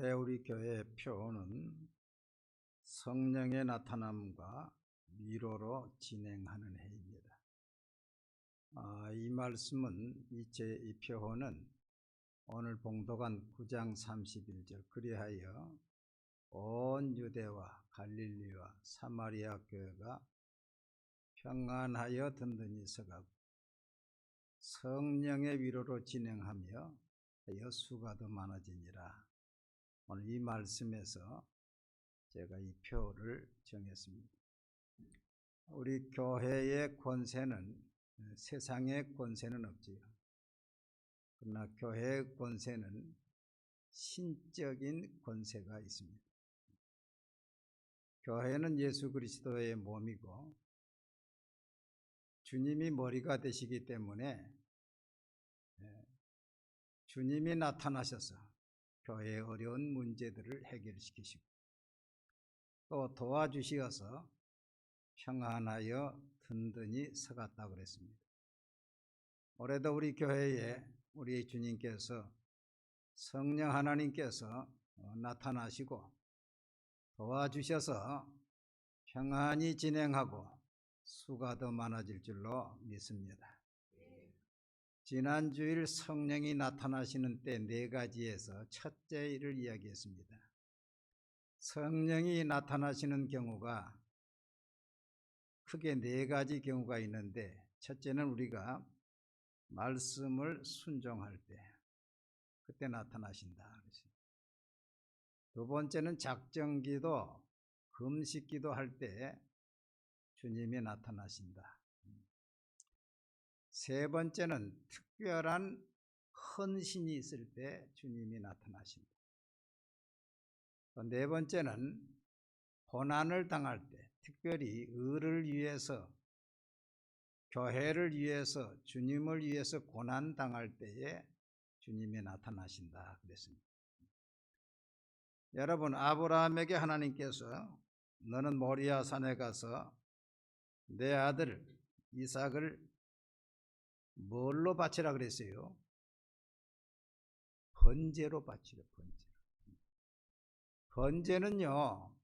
올해 우리 교회의 표는 성령의 나타남과 위로로 진행하는 해입니다. 이 말씀은 이 표는 오늘 봉독한 9장 31절 그리하여 온 유대와 갈릴리와 사마리아 교회가 평안하여 든든히 서가고 성령의 위로로 진행하며 수가 더 많아지니라. 오늘 이 말씀에서 제가 이 표를 정했습니다. 우리 교회의 권세는 세상의 권세는 없지요. 그러나 교회의 권세는 신적인 권세가 있습니다. 교회는 예수 그리스도의 몸이고 주님이 머리가 되시기 때문에 주님이 나타나셔서 교회의 어려운 문제들을 해결시키시고 또 도와주시어서 평안하여 든든히 서갔다고 그랬습니다. 올해도 우리 교회에 우리 주님께서 성령 하나님께서 나타나시고 도와주셔서 평안히 진행하고 수가 더 많아질 줄로 믿습니다. 지난주일 성령이 나타나시는 때 4가지에서 첫째 일을 이야기했습니다. 성령이 나타나시는 경우가 크게 4가지 경우가 있는데, 첫째는 우리가 말씀을 순종할 때 그때 나타나신다. 두 번째는 작정기도 금식기도 할 때 주님이 나타나신다. 세 번째는 특별한 헌신이 있을 때 주님이 나타나신다. 네 번째는 고난을 당할 때, 특별히 의를 위해서, 교회를 위해서, 주님을 위해서 고난 당할 때에 주님이 나타나신다 그랬습니다. 여러분, 아브라함에게 하나님께서 너는 모리아 산에 가서 내 아들 이삭을 뭘로 바치라 그랬어요? 번제로 바치라. 번제는요,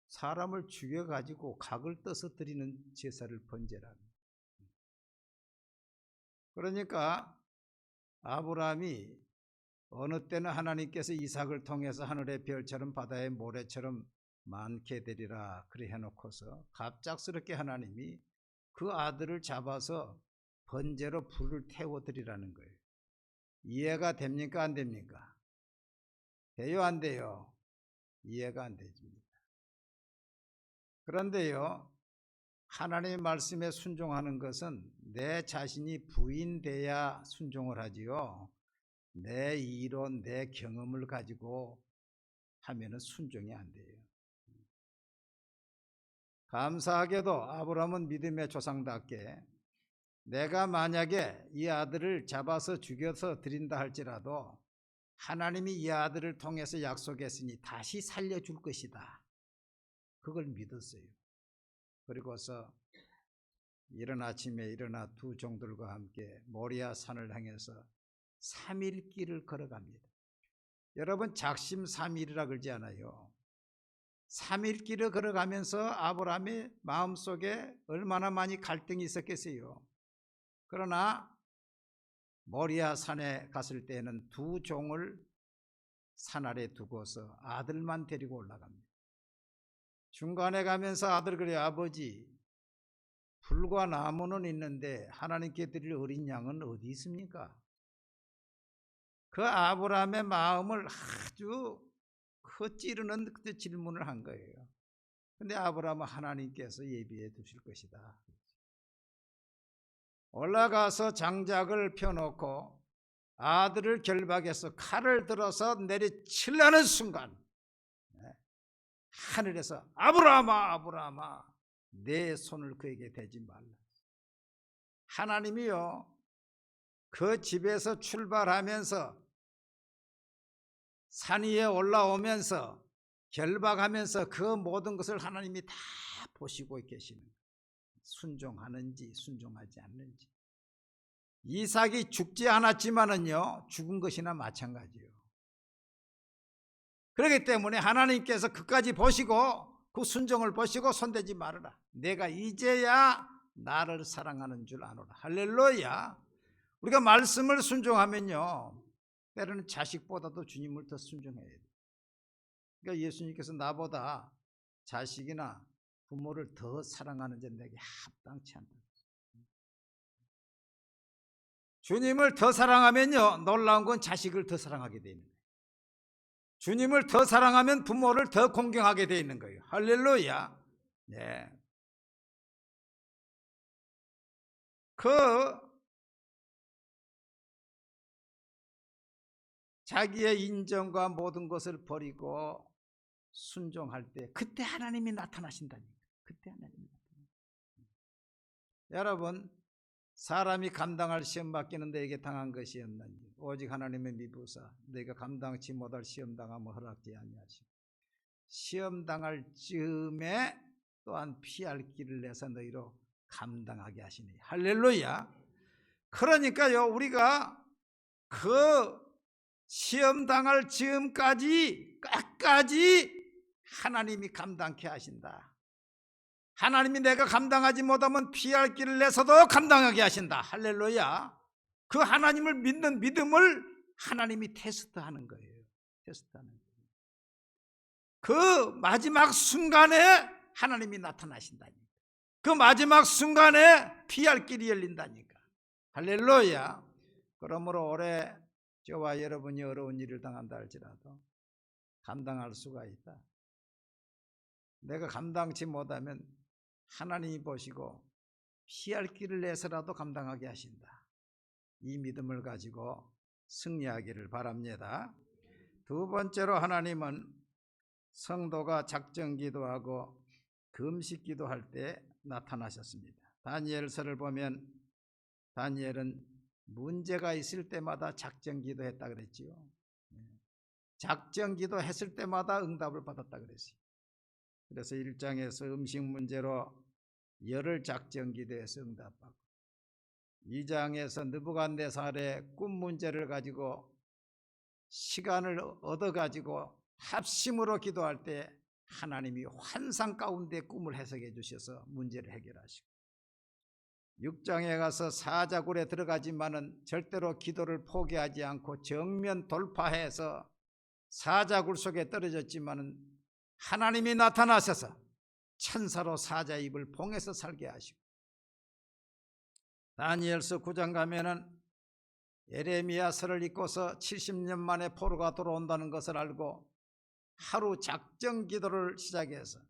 사람을 죽여가지고 각을 떠서 드리는 제사를 번제라. 그러니까 아브라함이 어느 때는 하나님께서 이삭을 통해서 하늘의 별처럼 바다의 모래처럼 많게 되리라 그래 해놓고서 갑작스럽게 하나님이 그 아들을 잡아서 번제로 불을 태워드리라는 거예요. 이해가 됩니까? 안 됩니까? 돼요? 안 돼요? 이해가 안 됩니다. 그런데요, 하나님의 말씀에 순종하는 것은 내 자신이 부인돼야 순종을 하지요. 내 이론, 내 경험을 가지고 하면은 순종이 안 돼요. 감사하게도 아브라함은 믿음의 조상답게 내가 만약에 이 아들을 잡아서 죽여서 드린다 할지라도 하나님이 이 아들을 통해서 약속했으니 다시 살려줄 것이다. 그걸 믿었어요. 그리고서 이른 아침에 일어나 두 종들과 함께 모리아 산을 향해서 3일 길을 걸어갑니다. 여러분, 작심삼일이라 그러지 않아요. 3일 길을 걸어가면서 아브라함의 마음속에 얼마나 많이 갈등이 있었겠어요. 그러나 모리아 산에 갔을 때는 두 종을 산 아래 두고서 아들만 데리고 올라갑니다. 중간에 가면서 아들 그래요. 아버지, 불과 나무는 있는데 하나님께 드릴 어린 양은 어디 있습니까? 그 아브라함의 마음을 아주 찌르는 그 질문을 한 거예요. 근데 아브라함은 하나님께서 예비해 두실 것이다. 올라가서 장작을 펴놓고 아들을 결박해서 칼을 들어서 내리치려는 순간 하늘에서 아브라함아, 아브라함아, 내 손을 그에게 대지 말라. 하나님이요, 그 집에서 출발하면서 산 위에 올라오면서 결박하면서 그 모든 것을 하나님이 다 보시고 계시는 거예요. 순종하는지 순종하지 않는지. 이삭이 죽지 않았지만은요, 죽은 것이나 마찬가지예요. 그렇기 때문에 하나님께서 그까지 보시고 그 순종을 보시고 손대지 말아라. 내가 이제야 나를 사랑하는 줄 아노라. 할렐루야. 우리가 말씀을 순종하면요, 때로는 자식보다도 주님을 더 순종해야 돼요. 그러니까 예수님께서 나보다 자식이나 부모를 더 사랑하는 점 내게 합당치 않다. 주님을 더 사랑하면요, 놀라운 건 자식을 더 사랑하게 되는 거예요. 주님을 더 사랑하면 부모를 더 공경하게 되어 있는 거예요. 할렐루야. 네. 자기의 인정과 모든 것을 버리고 순종할 때 그때 하나님이 나타나신다니까. 그때 하나님이 나타나신다. 여러분, 사람이 감당할 시험 받기는 내게 당한 것이었나니 오직 하나님의 미부사 내가 감당치 못할 시험 당함을 허락지 아니하시고 시험 당할 즈음에 또한 피할 길을 내서 너희로 감당하게 하시니. 할렐루야. 그러니까요, 우리가 그 시험 당할 즈음까지 끝까지 하나님이 감당케 하신다. 하나님이 내가 감당하지 못하면 피할 길을 내서도 감당하게 하신다. 할렐루야. 그 하나님을 믿는 믿음을 하나님이 테스트하는 거예요. 테스트하는 거예요. 그 마지막 순간에 하나님이 나타나신다니까. 그 마지막 순간에 피할 길이 열린다니까. 할렐루야. 그러므로 올해 저와 여러분이 어려운 일을 당한다 할지라도 감당할 수가 있다. 내가 감당치 못하면 하나님이 보시고 피할 길을 내서라도 감당하게 하신다. 이 믿음을 가지고 승리하기를 바랍니다. 두 번째로 하나님은 성도가 작정 기도하고 금식 기도할 때 나타나셨습니다. 다니엘서를 보면 다니엘은 문제가 있을 때마다 작정 기도했다 그랬지요. 작정 기도했을 때마다 응답을 받았다 그랬어요. 그래서 1장에서 음식 문제로 열흘 작정 기도해서 응답받고 2장에서 느부갓네살의 꿈 문제를 가지고 시간을 얻어가지고 합심으로 기도할 때 하나님이 환상 가운데 꿈을 해석해 주셔서 문제를 해결하시고 6장에 가서 사자굴에 들어가지만은 절대로 기도를 포기하지 않고 정면 돌파해서 사자굴 속에 떨어졌지만은 하나님이 나타나셔서 천사로 사자 입을 봉해서 살게 하시고 다니엘서 9장 가면은 예레미야서를 읽고서 70년 만에 포로가 돌아온다는 것을 알고 하루 작정 기도를 시작해서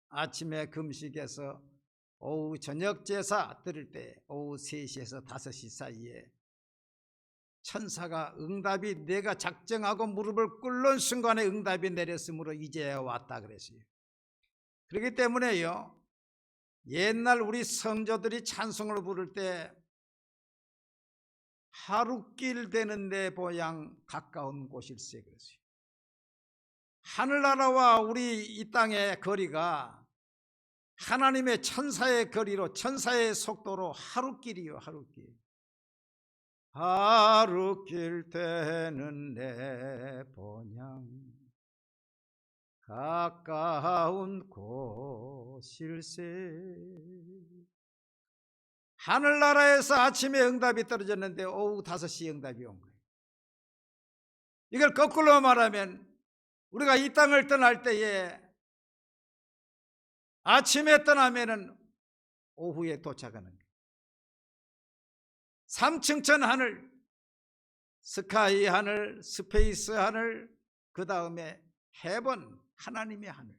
아침에 금식해서 오후 저녁 제사 드릴 때 오후 3시에서 5시 사이에 천사가 응답이 내가 작정하고 무릎을 꿇는 순간에 응답이 내렸으므로 이제야 왔다 그랬어요. 그렇기 때문에요, 옛날 우리 성조들이 찬송을 부를 때 하루길 되는 내 보양 가까운 곳일세 그랬어요. 하늘나라와 우리 이 땅의 거리가 하나님의 천사의 거리로 천사의 속도로 하루길이요. 하루길. 하루길 되는 내 본향 가까운 곳일세. 하늘나라에서 아침에 응답이 떨어졌는데 오후 5시에 응답이 온 거예요. 이걸 거꾸로 말하면 우리가 이 땅을 떠날 때에 아침에 떠나면은 오후에 도착하는 거예요. 3층천 하늘, 스카이 하늘, 스페이스 하늘, 그 다음에 헤븐, 하나님의 하늘.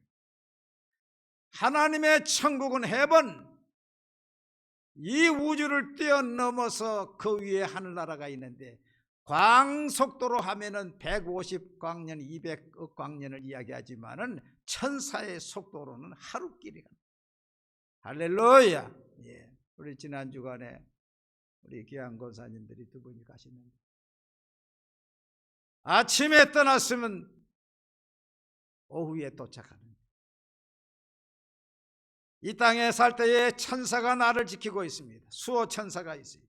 하나님의 천국은 헤븐, 이 우주를 뛰어넘어서 그 위에 하늘나라가 있는데 광속도로 하면은 150광년, 200억 광년을 이야기하지만은 천사의 속도로는 하루길이 갑니다. 할렐루야. 예. 우리 지난 주간에 우리 귀한 권사님들이 2분이 가시는데 아침에 떠났으면 오후에 도착하는 거예요. 이 땅에 살 때에 천사가 나를 지키고 있습니다. 수호 천사가 있어요.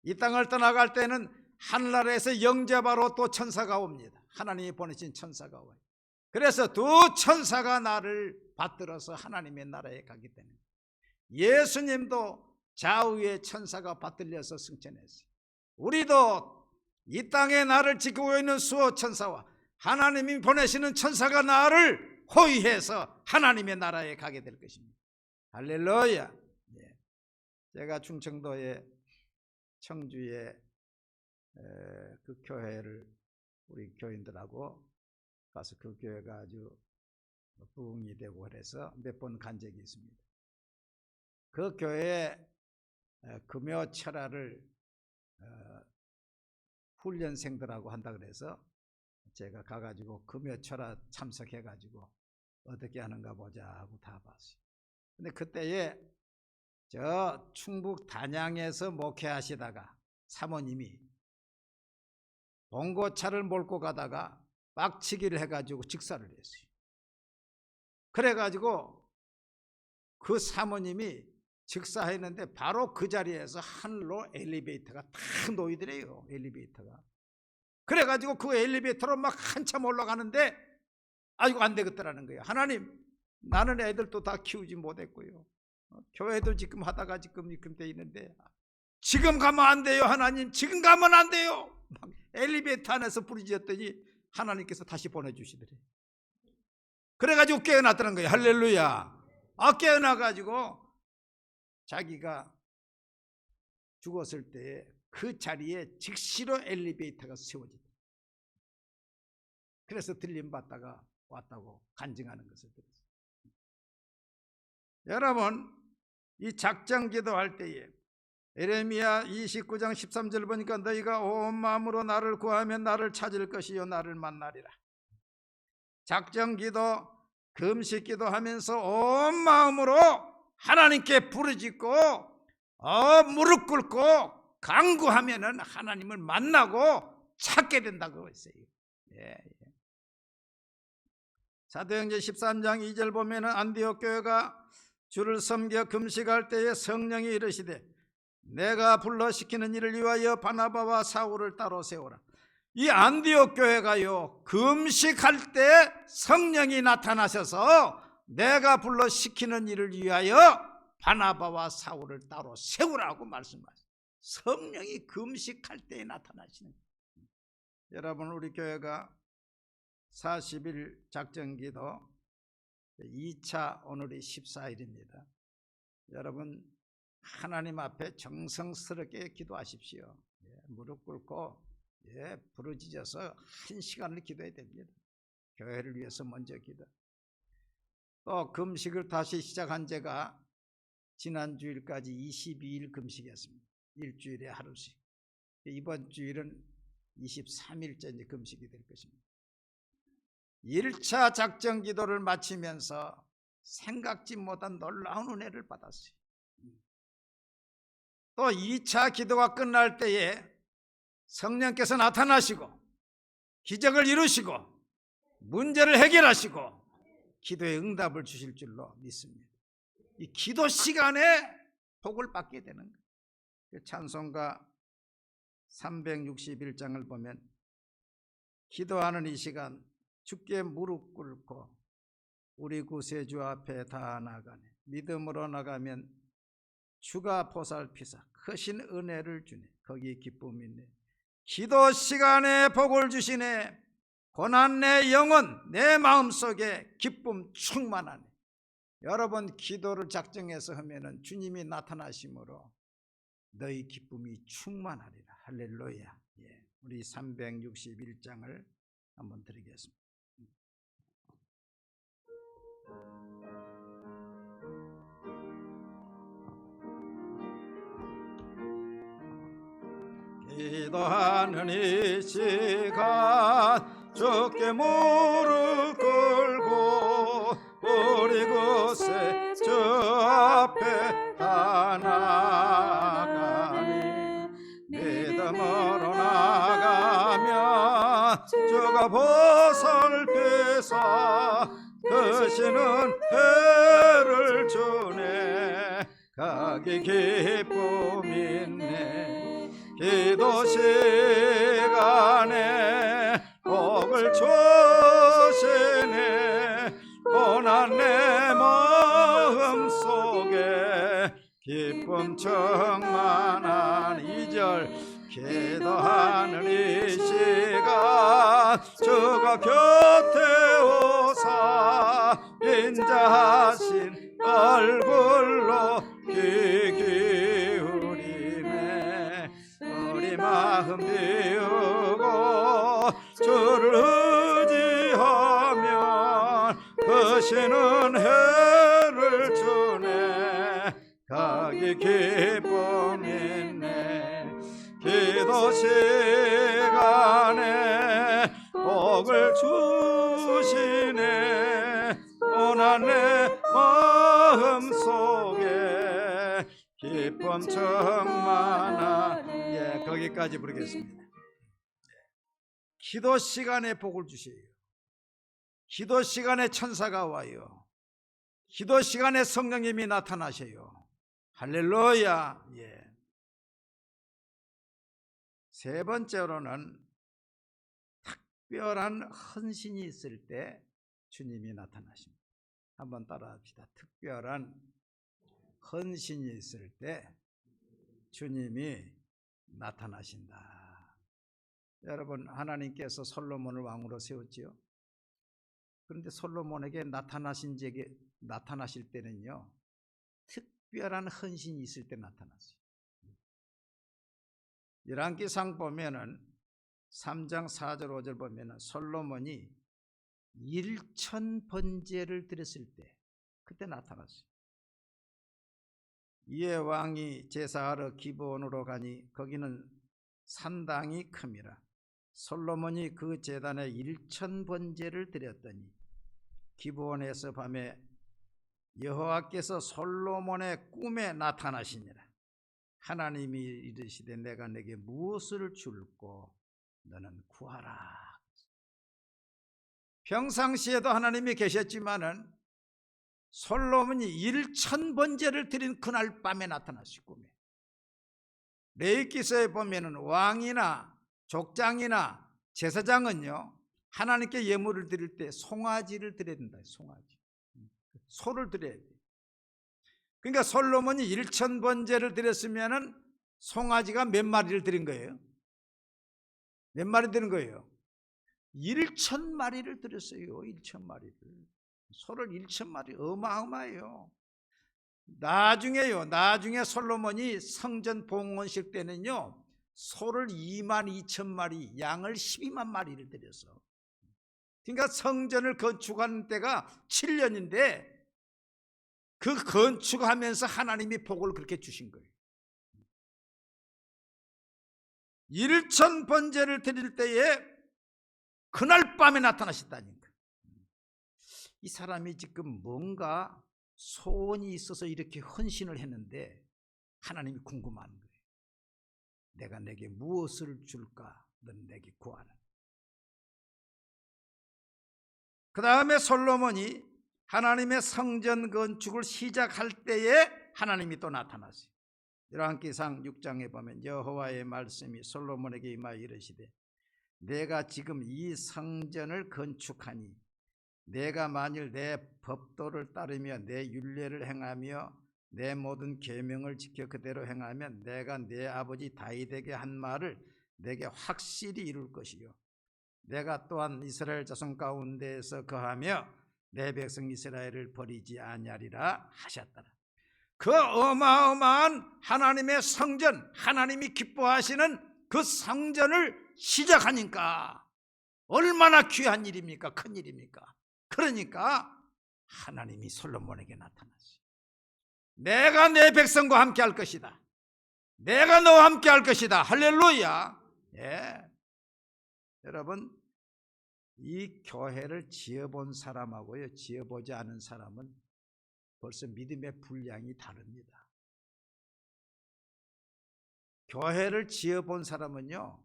이 땅을 떠나갈 때는 하늘나라에서 영접하러 또 천사가 옵니다. 하나님이 보내신 천사가 와요. 그래서 두 천사가 나를 받들어서 하나님의 나라에 가기 때문에 예수님도 좌우의 천사가 받들려서 승천했어요. 우리도 이 땅에 나를 지키고 있는 수호 천사와 하나님이 보내시는 천사가 나를 호위해서 하나님의 나라에 가게 될 것입니다. 할렐루야. 제가 충청도의 청주에 그 교회를 우리 교인들하고 가서 그 교회가 아주 부흥이 되고 그래서 몇 번 간 적이 있습니다. 그 교회에 금요철야를 훈련생들하고 한다 그래서 제가 가가지고 금요철야 참석해가지고 어떻게 하는가 보자 하고 다 봤어요. 근데 그때에 저 충북 단양에서 목회하시다가 사모님이 봉고차를 몰고 가다가 빡치기를 해가지고 직사를 했어요. 그래가지고 그 사모님이 직사했는데 바로 그 자리에서 하늘로 엘리베이터가 탁 놓이더래요. 엘리베이터가. 그래가지고 그 엘리베이터로 막 한참 올라가는데 아이고 안 되겠더라는 거예요. 하나님, 나는 애들도 다 키우지 못했고요, 교회도 지금 하다가 지금 돼 있는데 지금 가면 안 돼요. 하나님, 지금 가면 안 돼요. 막 엘리베이터 안에서 부르짖었더니 하나님께서 다시 보내주시더래. 그래가지고 깨어났다는 거예요. 할렐루야. 깨어나가지고 자기가 죽었을 때 그 자리에 즉시로 엘리베이터가 세워지다. 그래서 들림받다가 왔다고 간증하는 것을 들었어요. 여러분, 이 작정 기도할 때에 예레미야 29장 13절 보니까 너희가 온 마음으로 나를 구하면 나를 찾을 것이요 나를 만나리라. 작정 기도, 금식 기도하면서 온 마음으로 하나님께 부르짖고 무릎 꿇고 간구하면은 하나님을 만나고 찾게 된다고 했어요. 사도행전 13장 2절 보면은 안디옥 교회가 주를 섬겨 금식할 때에 성령이 이르시되 내가 불러 시키는 일을 위하여 바나바와 사울을 따로 세우라. 이 안디옥 교회가요, 금식할 때 성령이 나타나셔서 내가 불러 시키는 일을 위하여 바나바와 사울을 따로 세우라고 말씀하셨어요. 성령이 금식할 때에 나타나시는 거예요. 여러분, 우리 교회가 40일 작정기도 2차 오늘이 14일입니다. 여러분, 하나님 앞에 정성스럽게 기도하십시오. 무릎 꿇고 부르짖어서 1시간을 기도해야 됩니다. 교회를 위해서 먼저 기도. 또 금식을 다시 시작한 제가 지난 주일까지 22일 금식했습니다. 일주일에 하루씩. 이번 주일은 23일째 이제 금식이 될 것입니다. 1차 작정 기도를 마치면서 생각지 못한 놀라운 은혜를 받았어요. 또 2차 기도가 끝날 때에 성령께서 나타나시고 기적을 이루시고 문제를 해결하시고 기도의 응답을 주실 줄로 믿습니다. 이 기도 시간에 복을 받게 되는 거예요. 찬송가 361장을 보면 기도하는 이 시간 주께 무릎 꿇고 우리 구세주 앞에 다 나가네. 믿음으로 나가면 주가 보살피사 크신 은혜를 주네. 거기 기쁨이 있네. 기도 시간에 복을 주시네. 고난 내 영혼 내 마음속에 기쁨 충만하네. 여러분, 기도를 작정해서 하면은 주님이 나타나심으로 너희 기쁨이 충만하리라. 할렐루야. 우리 361장을 한번 드리겠습니다. 기도하는 이 시간 주께 무릎 꿇고 우리 곳에 주 앞에 다 나가니 믿음으로 나가면 주가 보살피사 크시는 은혜를 주네. 거기 기쁨 있네. 기도 시간에 복을 주시네. 기쁨 충만한 2절 기도하는 이 시간 주가 곁에 오사 인자하신 얼굴로 귀 기울이네. 우리 마음 비우고 주를 의지하면 크신 은혜를 주네. 거기 기쁨 있네. 기도 시간에 복을 주시네. 오나 내 마음속에 기쁨 충만한. 거기까지 부르겠습니다. 기도 시간에 복을 주세요. 기도 시간에 천사가 와요. 기도 시간에 성령님이 나타나셔요. 할렐루야. 세 번째로는 특별한 헌신이 있을 때 주님이 나타나십니다. 한번 따라합시다. 특별한 헌신이 있을 때 주님이 나타나신다. 여러분, 하나님께서 솔로몬을 왕으로 세웠지요. 그런데 솔로몬에게 나타나실 때는요, 특별한 헌신이 있을 때 나타났어요. 열왕기상 보면은 3장 4절 5절 보면은 솔로몬이 1000번제를 드렸을 때 그때 나타났어요. 이에 왕이 제사하러 기브온으로 가니 거기는 산당이 큼이라. 솔로몬이 그 제단에 1000번제를 드렸더니 기브온에서 밤에 여호와께서 솔로몬의 꿈에 나타나시니라. 하나님이 이르시되 내가 내게 무엇을 줄고 너는 구하라. 평상시에도 하나님이 계셨지만은 솔로몬이 1000번제를 드린 그날 밤에 나타나시고, 꿈에. 레위기서에 보면은 왕이나 족장이나 제사장은요, 하나님께 예물을 드릴 때 송아지를 드려야 된다. 송아지, 소를 드려야 돼. 그러니까 솔로몬이 1000번제를 드렸으면은 송아지가 몇 마리를 드린 거예요? 몇 마리 드린 거예요? 1000마리를 드렸어요. 1000마리를. 소를 1000마리. 어마어마해요. 나중에 솔로몬이 성전 봉헌식 때는요, 소를 22,000마리, 양을 12만 마리를 드렸어. 그러니까 성전을 건축하는 때가 7년인데 그 건축하면서 하나님이 복을 그렇게 주신 거예요. 1000번제를 드릴 때에 그날 밤에 나타나셨다니까. 이 사람이 지금 뭔가 소원이 있어서 이렇게 헌신을 했는데 하나님이 궁금한 거예요. 내가 내게 무엇을 줄까? 넌 내게 구하라. 그 다음에 솔로몬이 하나님의 성전 건축을 시작할 때에 하나님이 또 나타났어요. 열왕기상 6장에 보면 여호와의 말씀이 솔로몬에게 임하여 이르시되 내가 지금 이 성전을 건축하니 내가 만일 내 법도를 따르며 내 율례를 행하며 내 모든 계명을 지켜 그대로 행하면 내가 내 아버지 다윗에게 한 말을 내게 확실히 이룰 것이요 내가 또한 이스라엘 자손 가운데에서 거하며 내 백성 이스라엘을 버리지 아니하리라 하셨더라. 그 어마어마한 하나님의 성전, 하나님이 기뻐하시는 그 성전을 시작하니까 얼마나 귀한 일입니까? 큰 일입니까? 그러니까 하나님이 솔로몬에게 나타났어요. 내가 내 백성과 함께 할 것이다. 내가 너와 함께 할 것이다. 할렐루야. 여러분, 이 교회를 지어본 사람하고요, 지어보지 않은 사람은 벌써 믿음의 분량이 다릅니다. 교회를 지어본 사람은요,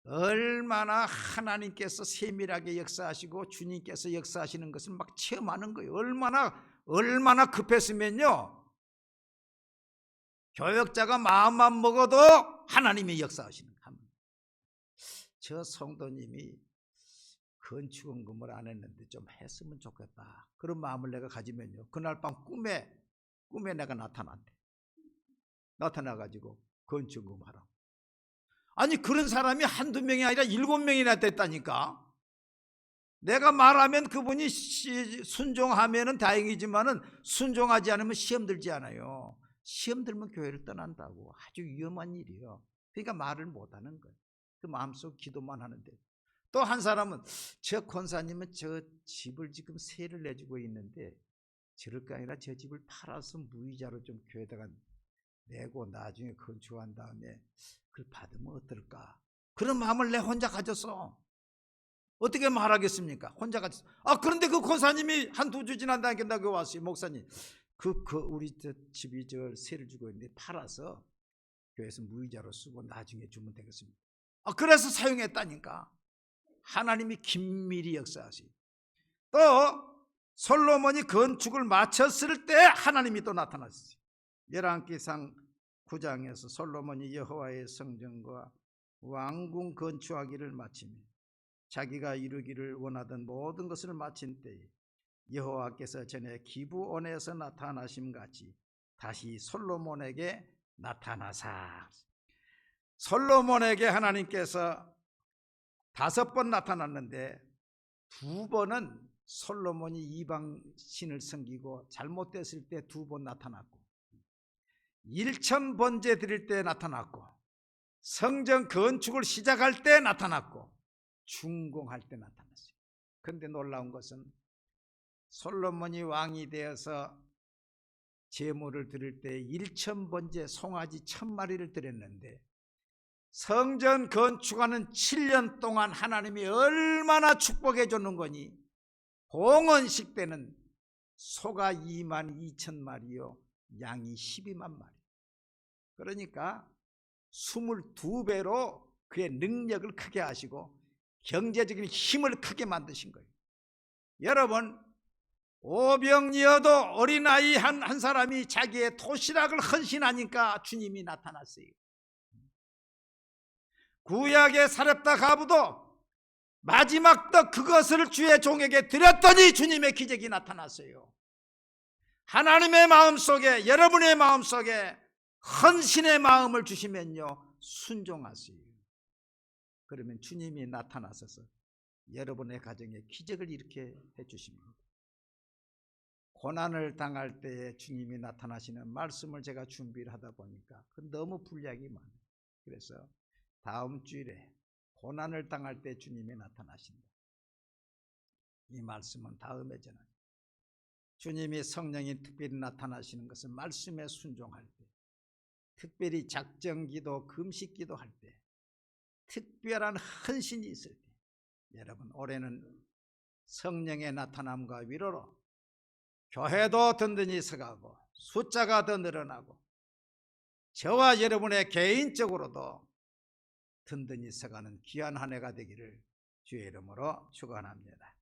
얼마나 하나님께서 세밀하게 역사하시고 주님께서 역사하시는 것을 막 체험하는 거예요. 얼마나 급했으면요, 교역자가 마음만 먹어도 하나님이 역사하시는 거예요. 저 성도님이 건축원금을 안 했는데 좀 했으면 좋겠다, 그런 마음을 내가 가지면요, 그날 밤 꿈에 내가 나타난대. 나타나가지고 건축금하라고. 아니 그런 사람이 한두 명이 아니라 7명이나 됐다니까. 내가 말하면 그분이 순종하면 다행이지만은 순종하지 않으면 시험 들지 않아요. 시험 들면 교회를 떠난다고. 아주 위험한 일이에요. 그러니까 말을 못하는 거예요. 그 마음속 기도만 하는데. 또 한 사람은 저 권사님은 저 집을 지금 세를 내주고 있는데 저럴 거 아니라 저 집을 팔아서 무이자로 좀 교회에다가 내고 나중에 건축한 다음에 그걸 받으면 어떨까. 그런 마음을 내 혼자 가졌어. 어떻게 말하겠습니까? 혼자 가졌어. 그런데 그 권사님이 한두 주 지난다니까 내가 왔어요. 목사님 우리 저 집이 저 세를 주고 있는데 팔아서 교회에서 무이자로 쓰고 나중에 주면 되겠습니다. 그래서 사용했다니까. 하나님이 긴밀히 역사하시고. 또 솔로몬이 건축을 마쳤을 때 하나님이 또 나타났어요. 열왕기상 9장에서 솔로몬이 여호와의 성전과 왕궁 건축하기를 마치며 자기가 이루기를 원하던 모든 것을 마친 때에 여호와께서 전에 기브온에서 나타나심 같이 다시 솔로몬에게 나타나사. 솔로몬에게 하나님께서 5번 나타났는데 2번은 솔로몬이 이방신을 섬기고 잘못됐을 때 2번 나타났고, 1,000번제 드릴 때 나타났고, 성전 건축을 시작할 때 나타났고, 준공할 때 나타났어요. 그런데 놀라운 것은 솔로몬이 왕이 되어서 제물을 드릴 때 1,000번제 송아지 1,000마리를 드렸는데 성전 건축하는 7년 동안 하나님이 얼마나 축복해 줬는 거니. 봉헌식 때는 소가 22,000마리요 양이 12만 마리. 그러니까 22배로 그의 능력을 크게 하시고 경제적인 힘을 크게 만드신 거예요. 여러분, 오병이어도 어린아이 한 사람이 자기의 도시락을 헌신하니까 주님이 나타났어요. 구약의 사렙다 가부도 마지막 떡 그것을 주의 종에게 드렸더니 주님의 기적이 나타났어요. 하나님의 마음속에, 여러분의 마음속에 헌신의 마음을 주시면요 순종하세요. 그러면 주님이 나타나셔서 여러분의 가정에 기적을 일으켜 해주십니다. 고난을 당할 때에 주님이 나타나시는 말씀을 제가 준비를 하다 보니까 너무 분량이 많아요. 그래서 다음 주일에 고난을 당할 때 주님이 나타나신다. 이 말씀은 다음에 전합니다. 주님이 성령이 특별히 나타나시는 것은 말씀에 순종할 때, 특별히 작정기도, 금식기도 할 때, 특별한 헌신이 있을 때. 여러분, 올해는 성령의 나타남과 위로로 교회도 든든히 서가고 숫자가 더 늘어나고 저와 여러분의 개인적으로도 든든히 서가는 귀한 한 해가 되기를 주의 이름으로 축원합니다.